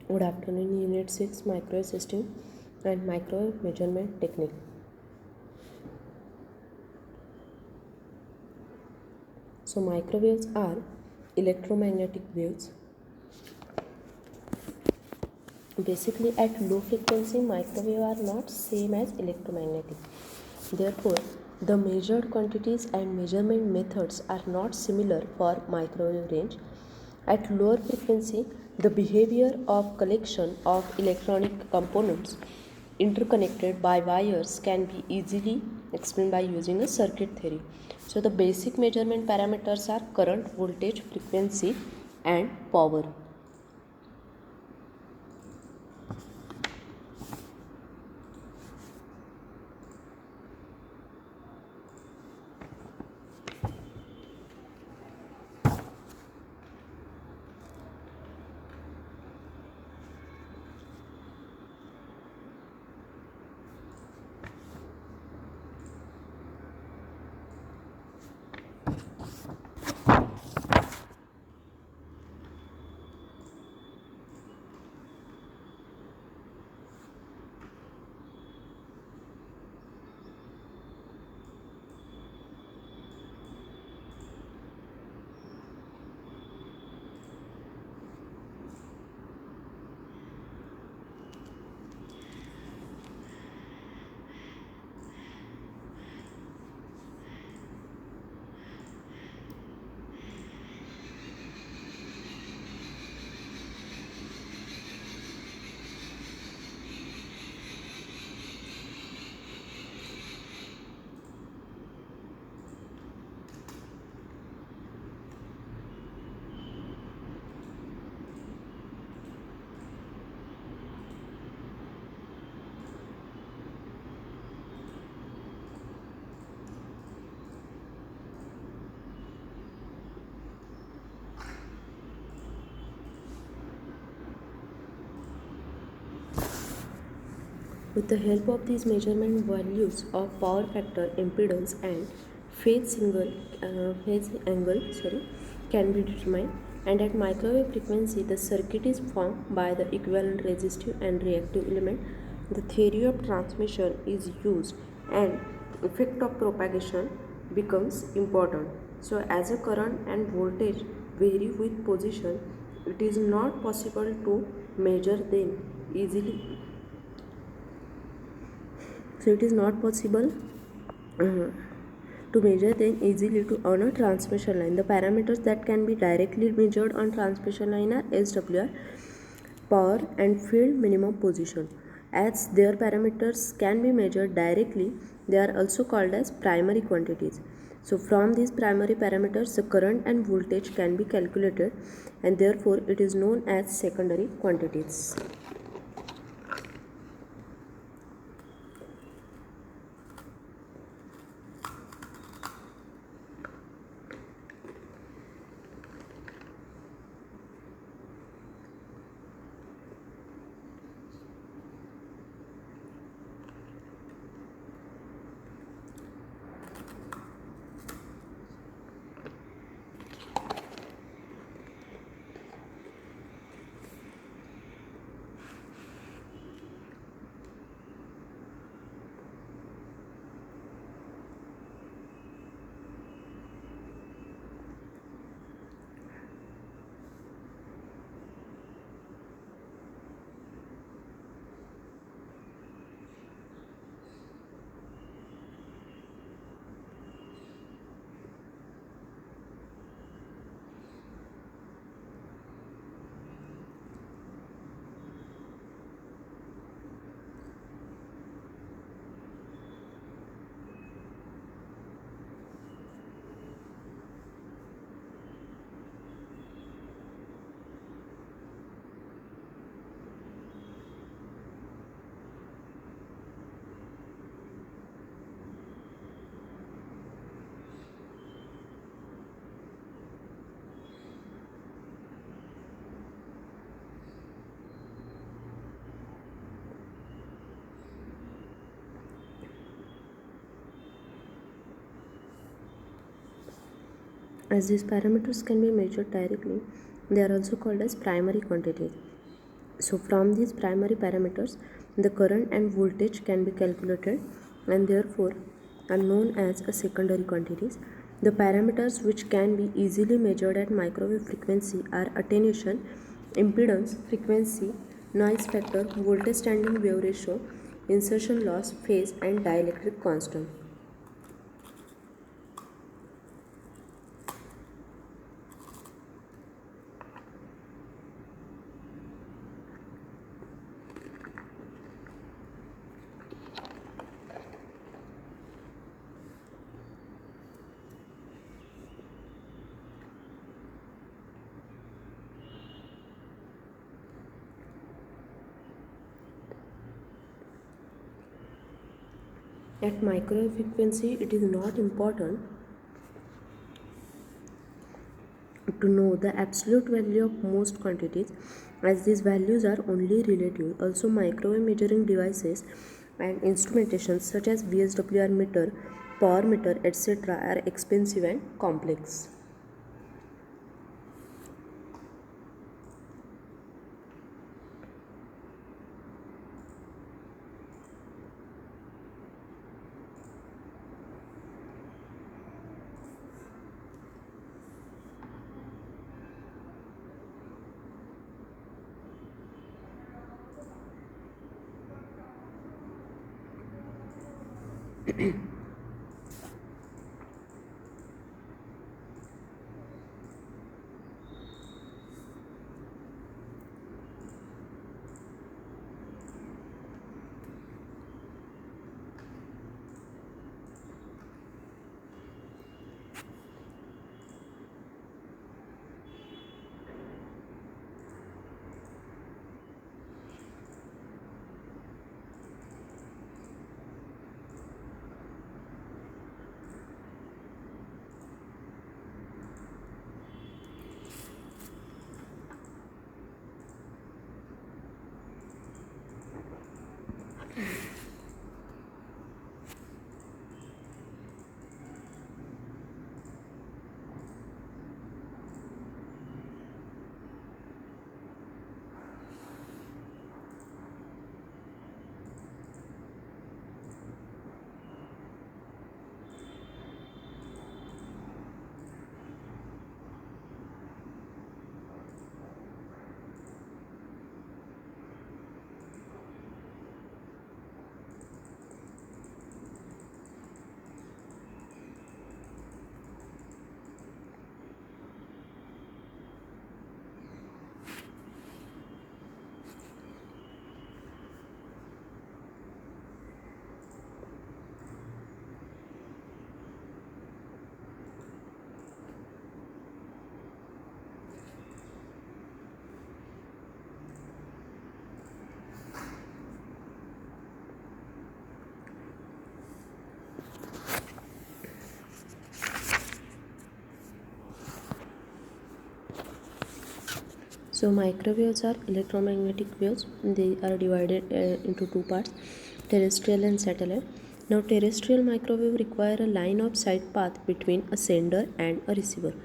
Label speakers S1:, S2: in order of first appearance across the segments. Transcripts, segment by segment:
S1: Good afternoon, Unit 6 Microwave System and Microwave Measurement Technique. So, microwaves are electromagnetic waves. Basically, at low frequency, microwave are not same as electromagnetic. Therefore, the measured quantities and measurement methods are not similar for microwave range. At lower frequency, the behavior of collection of electronic components interconnected by wires can be easily explained by using a circuit theory. So, the basic measurement parameters are current, voltage, frequency, and power. With the help of these measurement values of power factor, impedance, and phase angle can be determined. And at microwave frequency, the circuit is formed by the equivalent resistive and reactive element. The theory of transmission is used, and effect of propagation becomes important. So, as a current and voltage vary with position, it is not possible to measure them easily. So it is not possible to measure them easily on a transmission line. The parameters that can be directly measured on transmission line are SWR, power, and field minimum position. As their parameters can be measured directly, they are also called as primary quantities. So from these primary parameters, the current and voltage can be calculated, and therefore it is known as secondary quantities. As these parameters can be measured directly, they are also called as primary quantities. So from these primary parameters, the current and voltage can be calculated and therefore are known as a secondary quantities. The parameters which can be easily measured at microwave frequency are attenuation, impedance, frequency, noise factor, voltage standing wave ratio, insertion loss, phase and dielectric constant. At microwave frequency, it is not important to know the absolute value of most quantities, as these values are only relative. Also, microwave measuring devices and instrumentations such as VSWR meter, power meter, etc. are expensive and complex. So microwaves are electromagnetic waves. They are divided into two parts, terrestrial and satellite. Now terrestrial microwave require a line of sight path between a sender and a receiver.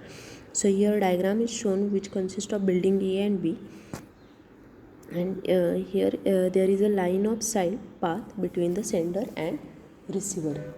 S1: So here diagram is shown which consists of building A and B, and here there is a line of sight path between the sender and receiver.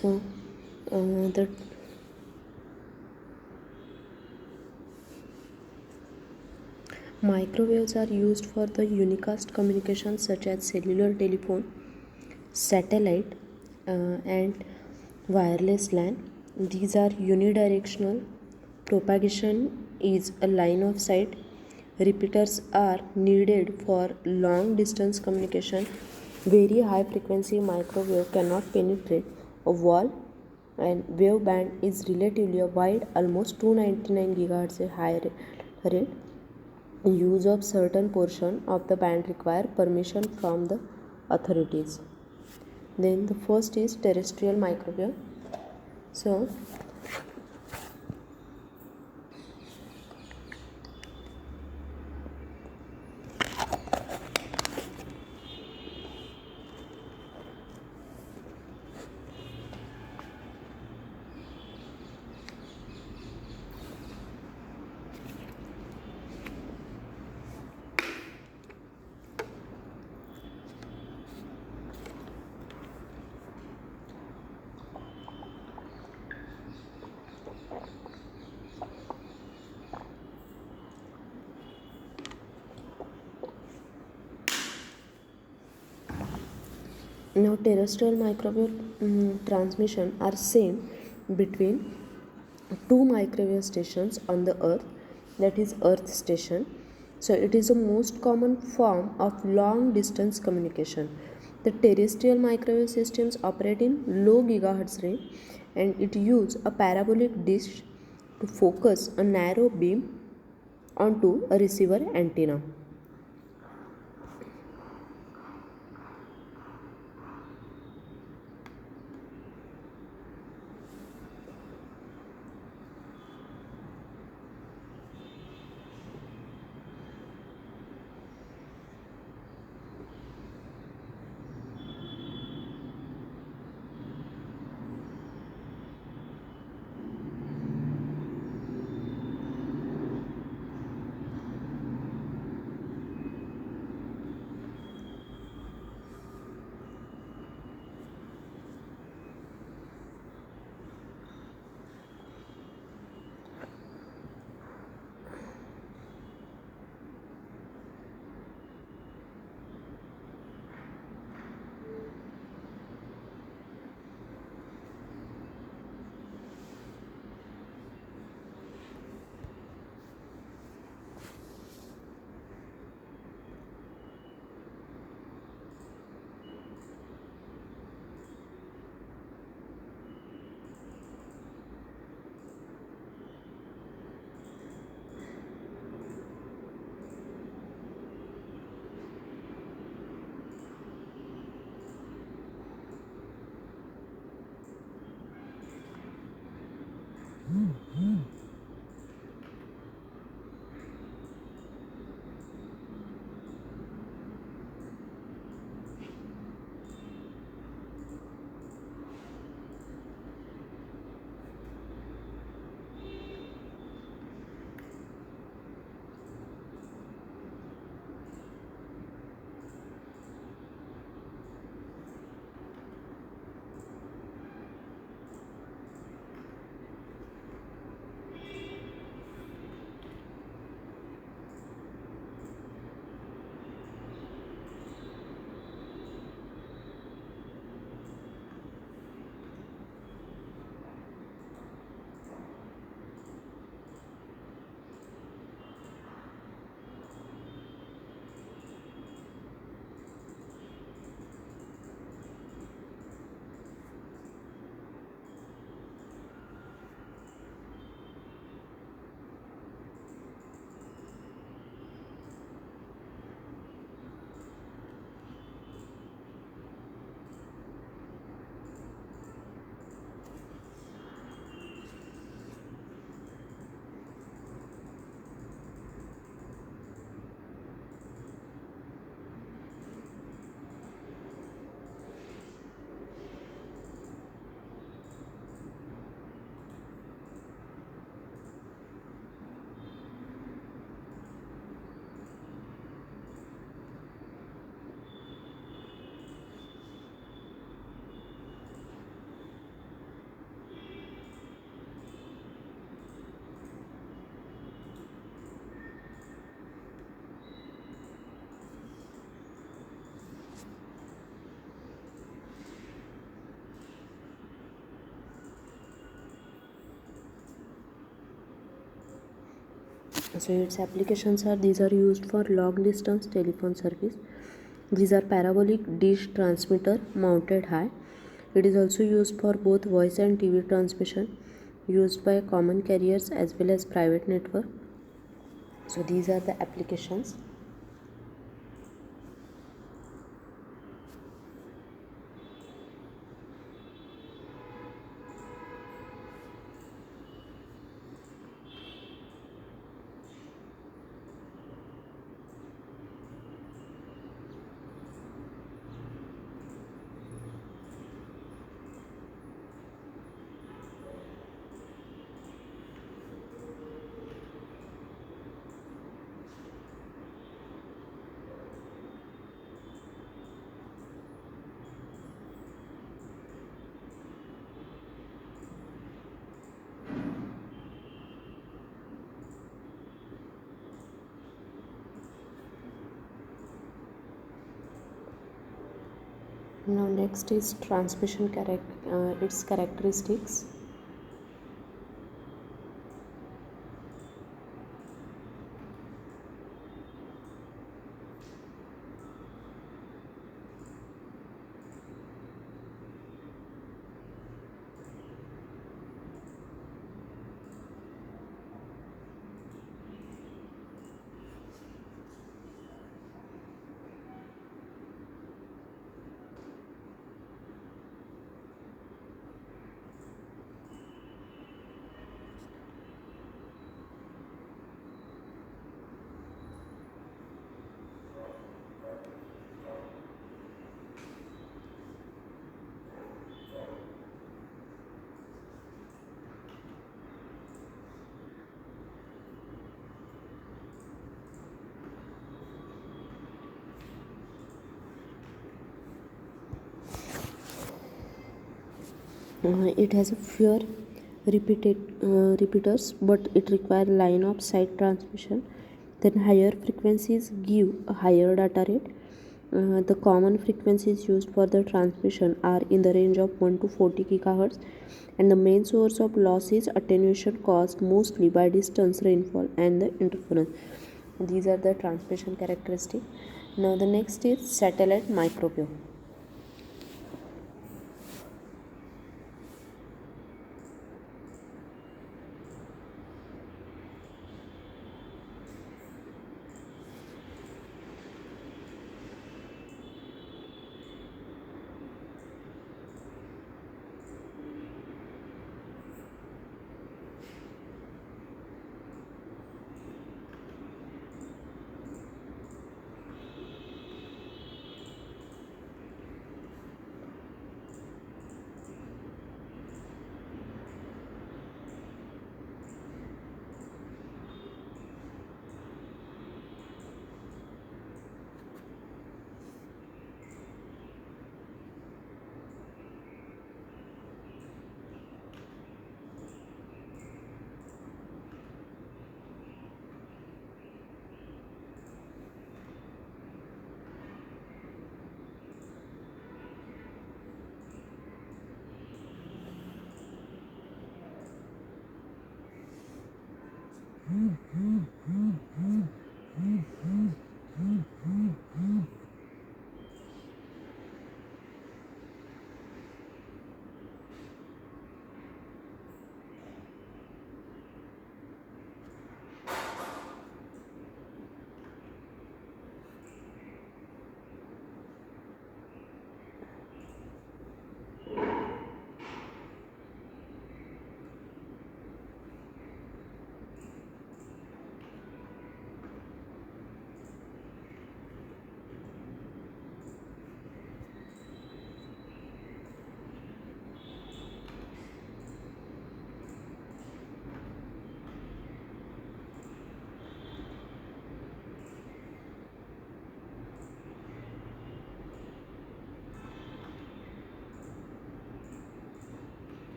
S1: So the microwaves are used for the unicast communications such as cellular telephone, satellite, and wireless LAN. These are unidirectional. Propagation is a line of sight. Repeaters are needed for long distance communication. Very high frequency microwave cannot penetrate a wall, and wave band is relatively wide, almost 299 GHz high rate. Use of certain portion of the band require permission from the authorities. Then the first is terrestrial microwave. So now terrestrial microwave transmission are same between two microwave stations on the earth, that is earth station. So it is the most common form of long distance communication. The terrestrial microwave systems operate in low gigahertz range, and it use a parabolic dish to focus a narrow beam onto a receiver antenna. So its applications are, these are used for long distance telephone service. These are parabolic dish transmitter mounted high. It is also used for both voice and TV transmission, used by common carriers as well as private network. So these are the applications. Now next is transmission its characteristics. It has a fewer repeaters, but it requires line of sight transmission. Then higher frequencies give a higher data rate. The common frequencies used for the transmission are in the range of 1 to 40 gigahertz, and the main source of loss is attenuation caused mostly by distance, rainfall, and the interference. These are the transmission characteristics. Now the next is satellite microwave.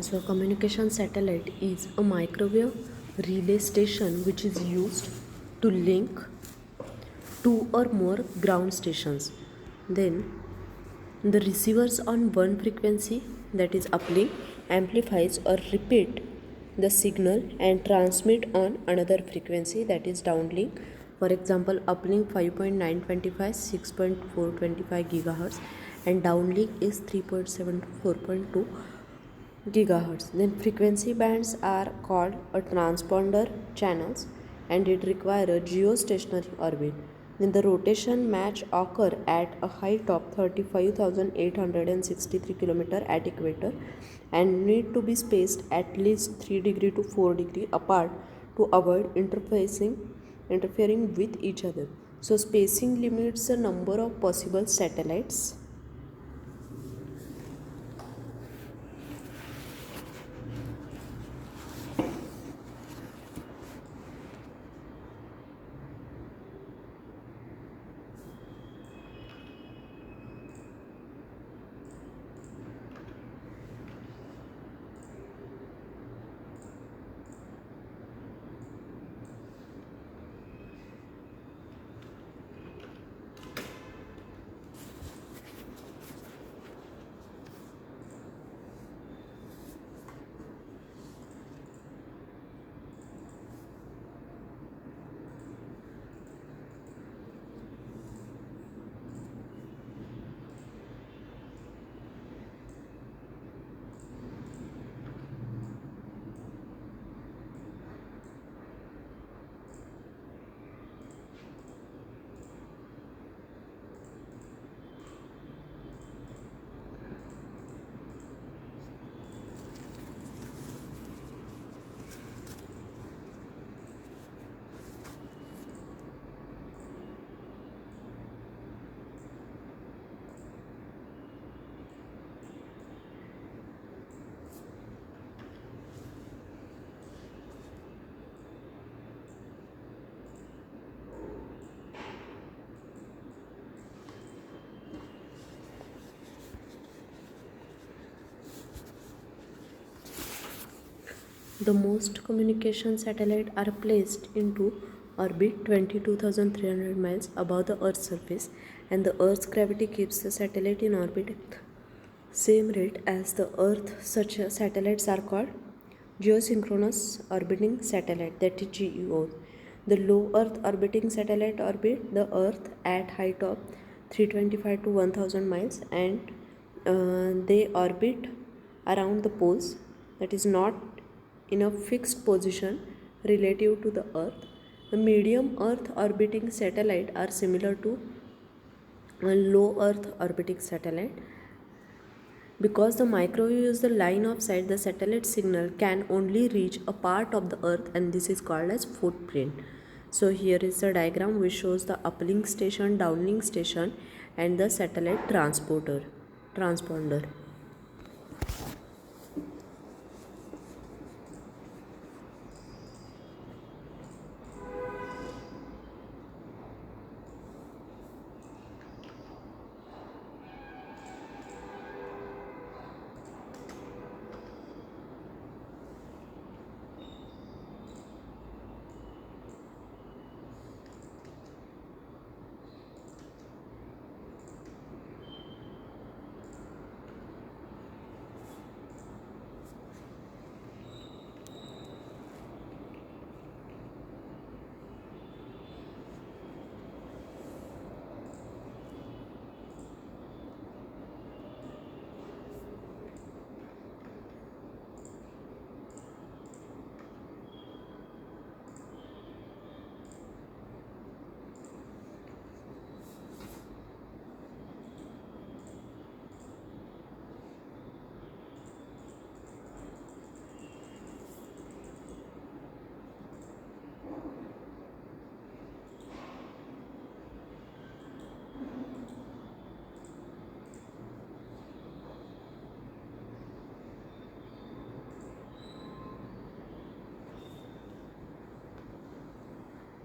S1: So, communication satellite is a microwave relay station which is used to link two or more ground stations. Then, the receivers on one frequency, that is uplink, amplifies or repeat the signal and transmit on another frequency, that is downlink. For example, uplink 5.925 6.425 gigahertz and downlink is 3.7 to 4.2 gigahertz. Then frequency bands are called a transponder channels and it require a geostationary orbit. Then the rotation match occur at a height of 35,863 km at equator and need to be spaced at least 3 degree to 4 degree apart to avoid interfering with each other. So spacing limits the number of possible satellites. The most communication satellites are placed into orbit 22,300 miles above the Earth's surface, and the Earth's gravity keeps the satellite in orbit at same rate as the Earth. Such satellites are called geosynchronous orbiting satellite, that is GEO. The low Earth orbiting satellite orbit the Earth at height of 325 to 1000 miles and they orbit around the poles, that is not in a fixed position relative to the Earth. The medium Earth orbiting satellite are similar to a low Earth orbiting satellite. Because the microwave is the line of sight, the satellite signal can only reach a part of the Earth and this is called as footprint. So here is a diagram which shows the uplink station, downlink station and the satellite transponder.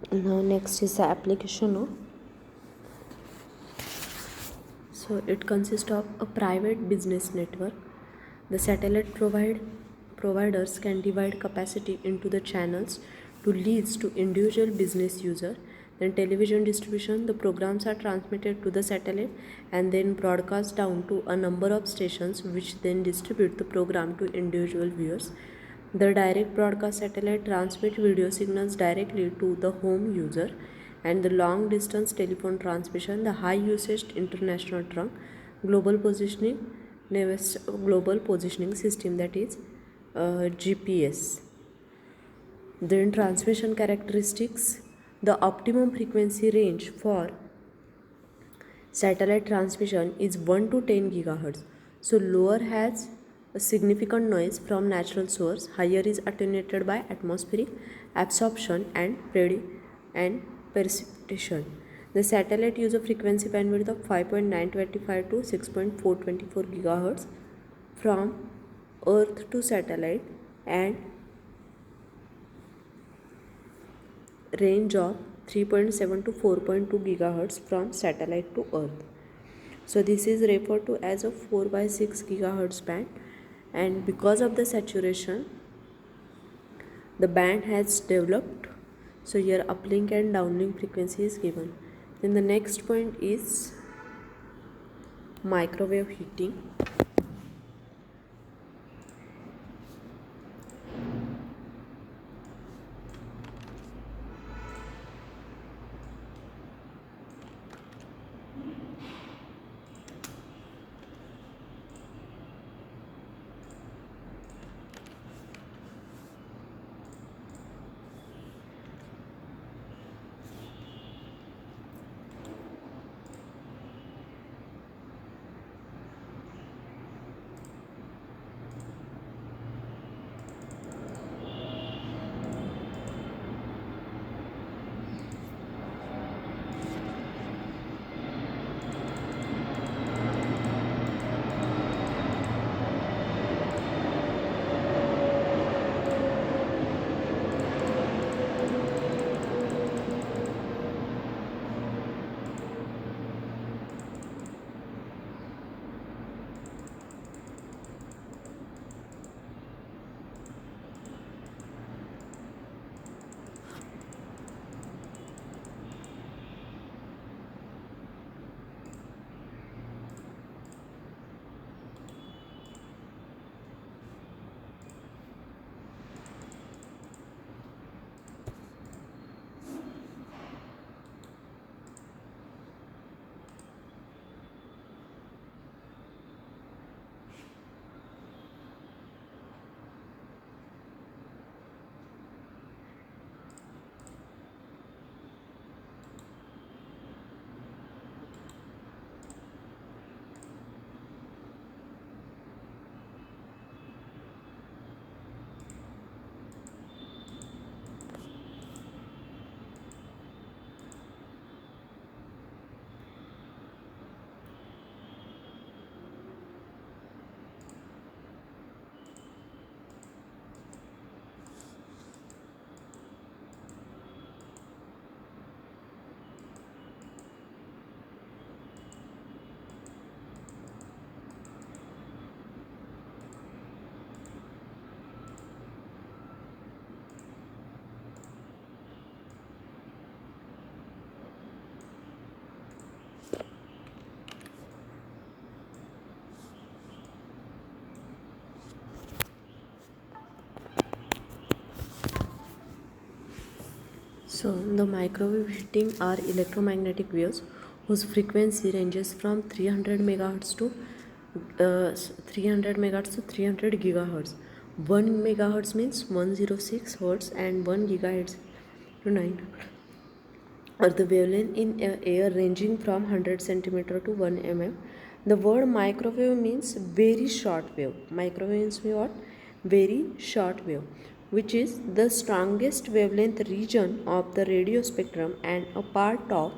S1: Now next is the application of. So it consists of a private business network. The satellite provide providers can divide capacity into the channels to lease to individual business user. Then television distribution, the programs are transmitted to the satellite and then broadcast down to a number of stations which then distribute the program to individual viewers. The direct broadcast satellite transmit video signals directly to the home user. And the long distance telephone transmission, the high usage international trunk global positioning global positioning system, that is GPS. Then transmission characteristics, the optimum frequency range for satellite transmission is 1 to 10 gigahertz. So lower has a significant noise from natural source, higher is attenuated by atmospheric absorption and precipitation. The satellite use a frequency bandwidth of 5.925 to 6.424 gigahertz from Earth to satellite and range of 3.7 to 4.2 gigahertz from satellite to Earth. So this is referred to as a 4 by 6 gigahertz band, and because of the saturation the band has developed. So here uplink and downlink frequency is given. Then the next point is microwave heating. So the microwave heating are electromagnetic waves whose frequency ranges from 300 megahertz to 300 gigahertz. 1 megahertz means 106 hertz and 1 gigahertz to 9 or the wavelength in air ranging from 100 centimeter to 1 mm. The word microwave means very short wave. Microwave means what? Very short wave, which is the strongest wavelength region of the radio spectrum and a part of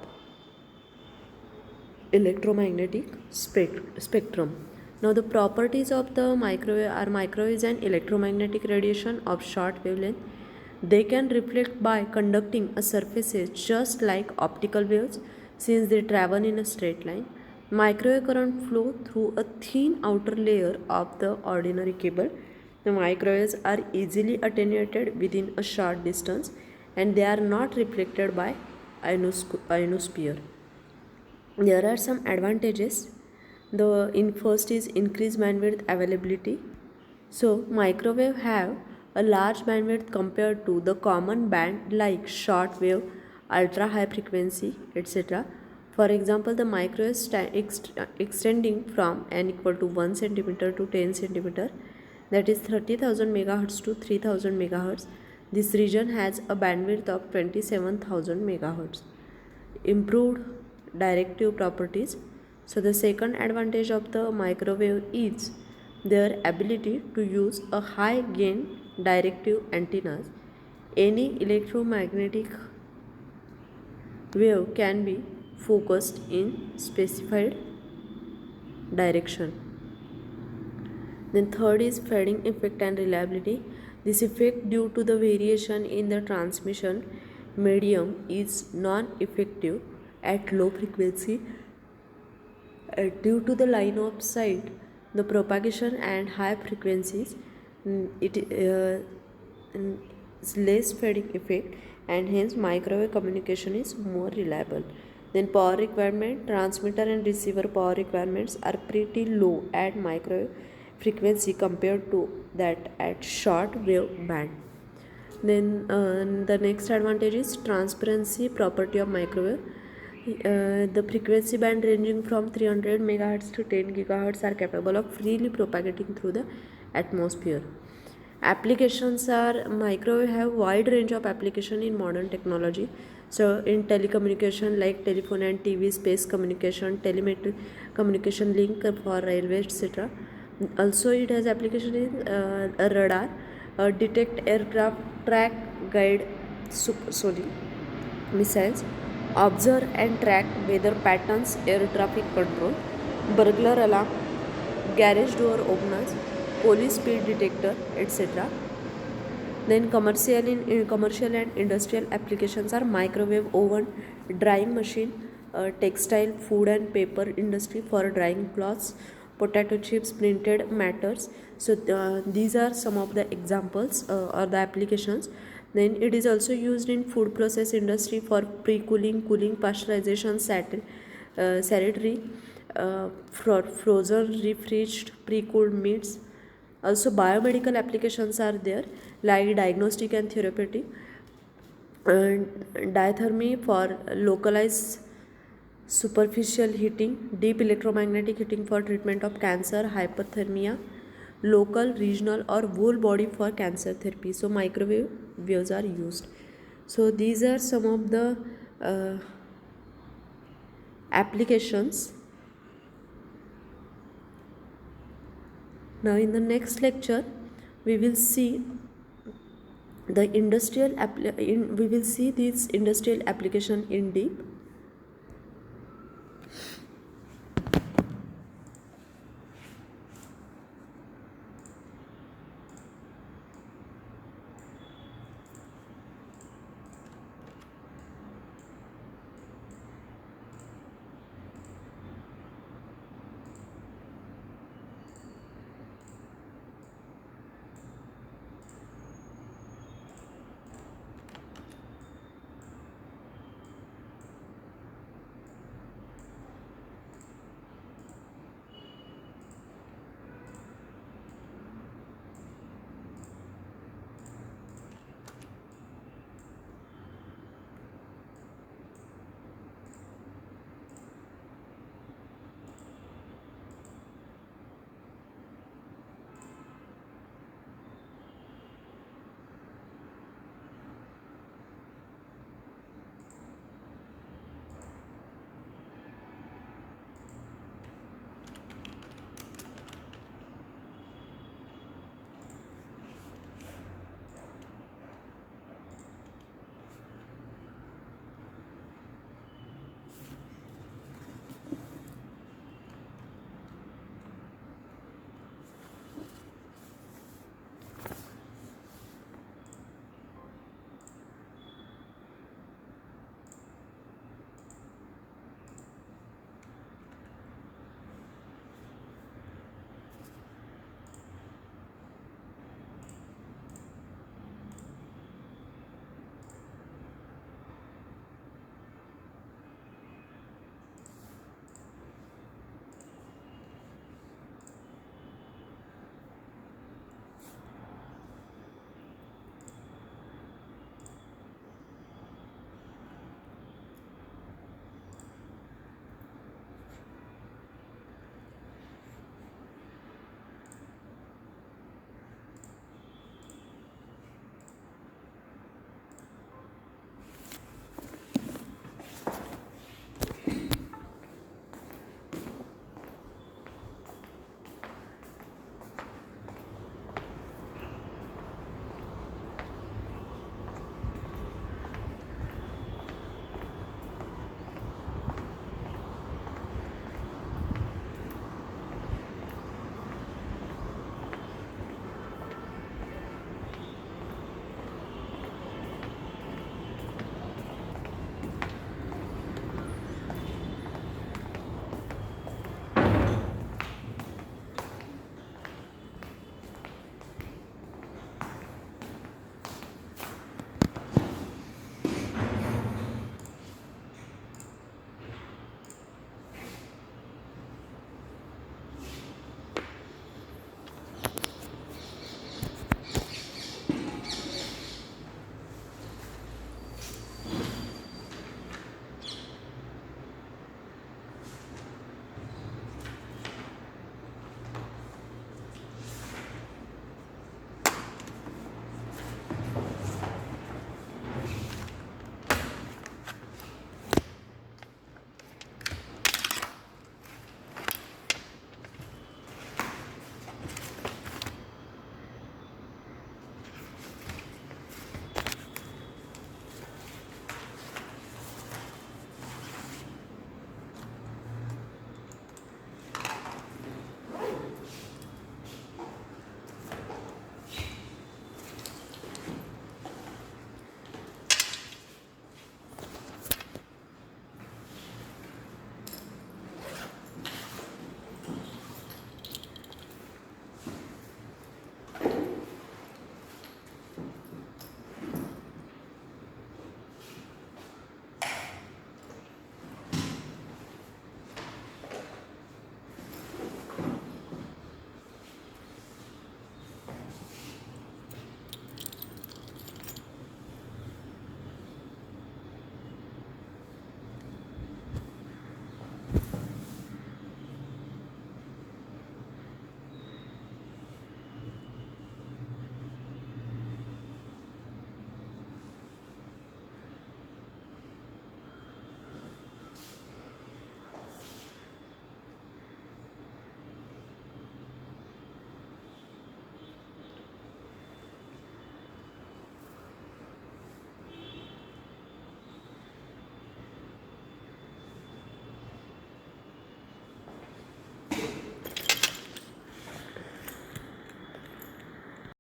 S1: electromagnetic spectrum. Now the properties of the microwave are: microwave is an electromagnetic radiation of short wavelength. They can reflect by conducting a surfaces just like optical waves since they travel in a straight line. Microwave current flow through a thin outer layer of the ordinary cable. The The microwaves are easily attenuated within a short distance and they are not reflected by ionosphere. There are some advantages. The in first is increased bandwidth availability. So microwave have a large bandwidth compared to the common band like short wave, ultra high frequency, etc. For example, the microwave extending from n equal to 1 centimeter to 10 centimeter, that is 30,000 megahertz to 3000 megahertz. This region has a bandwidth of 27,000 megahertz. Improved directive properties. So the second advantage of the microwave is their ability to use a high gain directive antennas. Any electromagnetic wave can be focused in specified direction. Then third is fading effect and reliability. This effect due to the variation in the transmission medium is non-effective at low frequency. Due to the line of sight, the propagation and high frequencies, it is less fading effect and hence microwave communication is more reliable. Then power requirement, transmitter and receiver power requirements are pretty low at microwave frequency compared to that at short wave band. Then the next advantage is transparency property of microwave. The frequency band ranging from 300 megahertz to 10 gigahertz are capable of freely propagating through the atmosphere. Applications are microwave have wide range of application in modern technology. So in telecommunication like telephone and TV, space communication, telemetry communication link for railway, etc. Also it has application in a radar, detect aircraft, track, guide supersonic missiles, observe and track weather patterns, air traffic control, burglar alarm, garage door openers, police speed detector, etc. Then commercial and industrial applications are microwave oven, drying machine, textile, food and paper industry for drying cloths, potato chips, printed matters. So these are some of the examples or the applications. Then it is also used in food process industry for pre-cooling, cooling, pasteurization, sanitary, for frozen, refrigerated, pre-cooled meats. Also biomedical applications are there like diagnostic and therapeutic, and diathermy for localized superficial heating, deep electromagnetic heating for treatment of cancer, hyperthermia, local, regional or whole body for cancer therapy. So microwave waves are used. So these are some of the applications. Now in the next lecture we will see the industrial we will see this industrial application in deep.